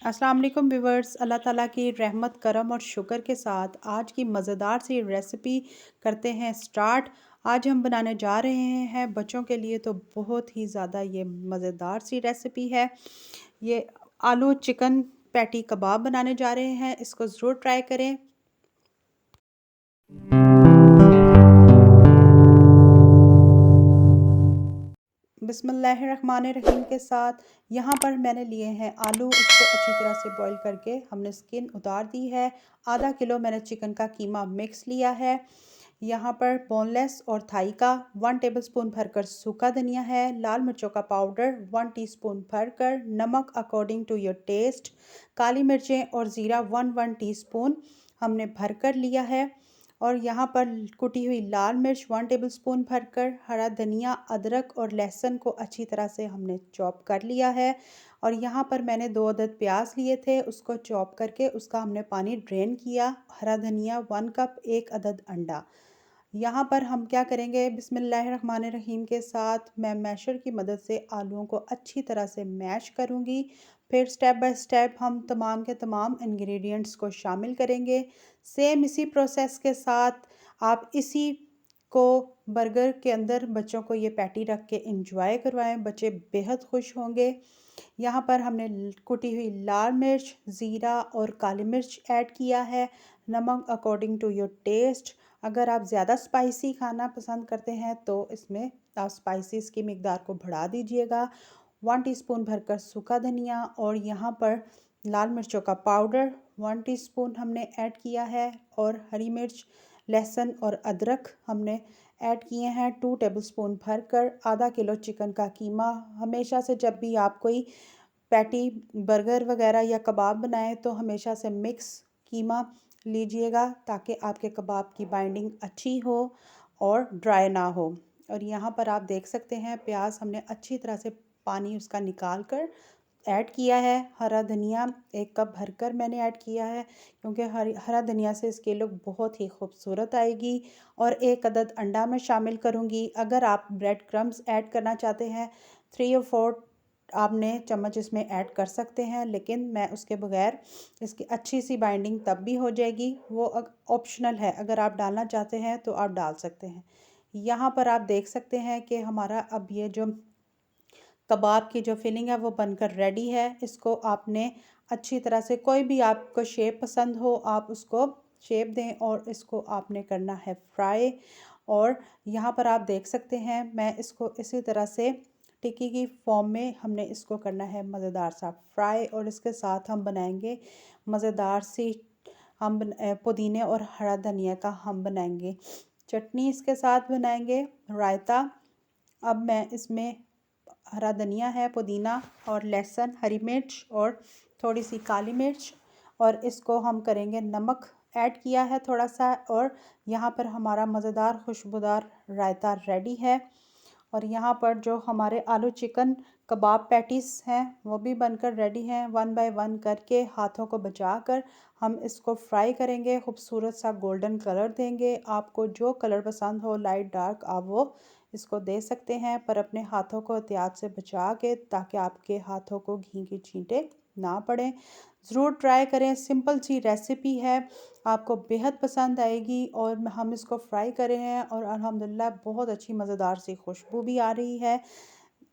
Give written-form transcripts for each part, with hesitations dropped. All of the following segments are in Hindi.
अस्सलाम वालेकुम व्यूवर्स। अल्लाह ताला की रहमत करम और शुक्र के साथ आज की मज़ेदार सी रेसिपी करते हैं स्टार्ट। आज हम बनाने जा रहे हैं बच्चों के लिए तो बहुत ही ज़्यादा ये मज़ेदार सी रेसिपी है। ये आलू चिकन पैटी कबाब बनाने जा रहे हैं, इसको ज़रूर ट्राई करें। बिस्मिल्लाहिर्रहमानिर्रहीम के साथ यहाँ पर मैंने लिए हैं आलू। इसको अच्छी तरह से बॉईल करके हमने स्किन उतार दी है। आधा किलो मैंने चिकन का कीमा मिक्स लिया है। यहाँ पर बोनलेस और थाई का 1 टेबलस्पून भरकर सूखा धनिया है। लाल मिर्चों का पाउडर 1 टीस्पून भरकर, नमक अकॉर्डिंग टू योर टेस्ट, काली मिर्चें और ज़ीरा 1 टीस्पून हमने भरकर लिया है। और यहाँ पर कुटी हुई लाल मिर्च 1 टेबलस्पून भरकर, हरा धनिया, अदरक और लहसुन को अच्छी तरह से हमने चॉप कर लिया है। और यहाँ पर मैंने 2 अदद प्याज लिए थे, उसको चॉप करके उसका हमने पानी ड्रेन किया। हरा धनिया 1 कप, 1 अदद अंडा। यहाँ पर हम क्या करेंगे, बिस्मिल्लाहिर्रहमानिर्रहीम के साथ मैं मैशर की मदद से आलूओं को अच्छी तरह से मैश करूँगी। फिर स्टेप बाय स्टेप हम तमाम के तमाम इंग्रेडिएंट्स को शामिल करेंगे। सेम इसी प्रोसेस के साथ आप इसी को बर्गर के अंदर बच्चों को ये पैटी रख के इंजॉय करवाएं, बच्चे बेहद खुश होंगे। यहाँ पर हमने कुटी हुई लाल मिर्च, ज़ीरा और काली मिर्च ऐड किया है। नमक अकॉर्डिंग टू योर टेस्ट। अगर आप ज़्यादा स्पाइसी खाना पसंद करते हैं तो इसमें आप स्पाइसेस की मिकदार को बढ़ा दीजिएगा। 1 टीस्पून भरकर सूखा धनिया और यहाँ पर लाल मिर्चों का पाउडर 1 टीस्पून हमने ऐड किया है। और हरी मिर्च, लहसुन और अदरक हमने ऐड किए हैं 2 टेबलस्पून भरकर। आधा किलो चिकन का कीमा। हमेशा से जब भी आप कोई पैटी, बर्गर वगैरह या कबाब बनाएं तो हमेशा से मिक्स कीमा लीजिएगा ताकि आपके कबाब की बाइंडिंग अच्छी हो और ड्राई ना हो। और यहाँ पर आप देख सकते हैं प्याज हमने अच्छी तरह से पानी उसका निकाल कर ऐड किया है। हरा धनिया 1 कप भरकर मैंने ऐड किया है क्योंकि हरा धनिया से इसकी लुक बहुत ही खूबसूरत आएगी। और 1 अदद अंडा मैं शामिल करूँगी। अगर आप ब्रेड क्रम्स ऐड करना चाहते हैं 3 और 4 आपने चम्मच इसमें ऐड कर सकते हैं, लेकिन मैं उसके बगैर इसकी अच्छी सी बाइंडिंग तब भी हो जाएगी। वो ऑप्शनल है, अगर आप डालना चाहते हैं तो आप डाल सकते हैं। यहाँ पर आप देख सकते हैं कि हमारा अब ये जो कबाब की जो फिलिंग है वो बनकर रेडी है। इसको आपने अच्छी तरह से, कोई भी आपको शेप पसंद हो आप उसको शेप दें और इसको आपने करना है फ्राई। और यहाँ पर आप देख सकते हैं मैं इसको इसी तरह से टिक्की की फॉर्म में हमने इसको करना है मज़ेदार सा फ्राई। और इसके साथ हम बनाएंगे मज़ेदार सी, पुदीने और हरा धनिया का हम बनाएंगे चटनी, इसके साथ बनाएंगे रायता। अब मैं इसमें हरा धनिया है, पुदीना और लहसुन, हरी मिर्च और थोड़ी सी काली मिर्च, और इसको हम करेंगे, नमक ऐड किया है थोड़ा सा। और यहाँ पर हमारा मज़ेदार खुशबूदार रायता रेडी है। और यहाँ पर जो हमारे आलू चिकन कबाब पैटीज़ हैं वो भी बनकर रेडी हैं। 1 बाय 1 करके हाथों को बचाकर हम इसको फ्राई करेंगे, खूबसूरत सा गोल्डन कलर देंगे। आपको जो कलर पसंद हो, लाइट डार्क, आप वो इसको दे सकते हैं, पर अपने हाथों को एहतियात से बचा के, ताकि आपके हाथों को घी की छींटे ना पड़े। ज़रूर ट्राई करें, सिंपल सी रेसिपी है, आपको बेहद पसंद आएगी। और हम इसको फ्राई कर रहे हैं और अल्हम्दुलिल्लाह बहुत अच्छी मज़ेदार सी खुशबू भी आ रही है।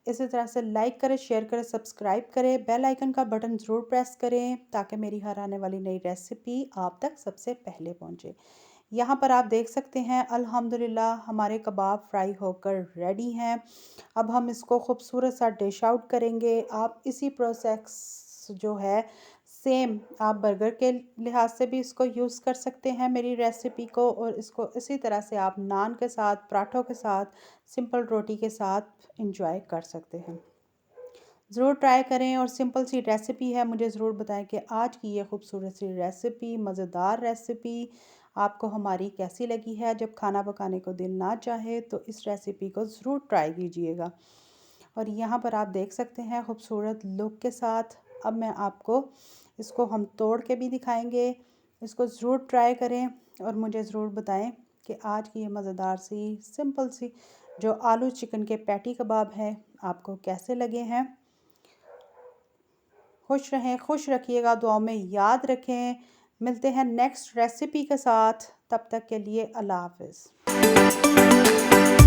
इसी तरह से लाइक करें, शेयर करें, सब्सक्राइब करें, बेल आइकन का बटन ज़रूर प्रेस करें ताकि मेरी हर आने वाली नई रेसिपी आप तक सबसे पहले पहुंचे। यहाँ पर आप देख सकते हैं अल्हम्दुलिल्लाह हमारे कबाब फ्राई होकर रेडी हैं। अब हम इसको खूबसूरत सा डिश आउट करेंगे। आप इसी प्रोसेस जो है सेम आप बर्गर के लिहाज से भी इसको यूज़ कर सकते हैं मेरी रेसिपी को। और इसको इसी तरह से आप नान के साथ, पराठों के साथ, सिंपल रोटी के साथ इंजॉय कर सकते हैं। ज़रूर ट्राई करें और सिंपल सी रेसिपी है, मुझे ज़रूर बताएं कि आज की ये खूबसूरत सी रेसिपी, मज़ेदार रेसिपी आपको हमारी कैसी लगी है। जब खाना पकाने को दिल ना चाहे तो इस रेसिपी को ज़रूर ट्राई कीजिएगा। और यहाँ पर आप देख सकते हैं खूबसूरत लुक के साथ। अब मैं आपको इसको हम तोड़ के भी दिखाएंगे। इसको ज़रूर ट्राई करें और मुझे ज़रूर बताएं कि आज की ये मज़ेदार सी, सिंपल सी जो आलू चिकन के पैटी कबाब हैं आपको कैसे लगे हैं। खुश रहें, खुश रखिएगा, दुआओं में याद रखें। मिलते हैं नेक्स्ट रेसिपी के साथ, तब तक के लिए अल्लाह हाफ़िज़।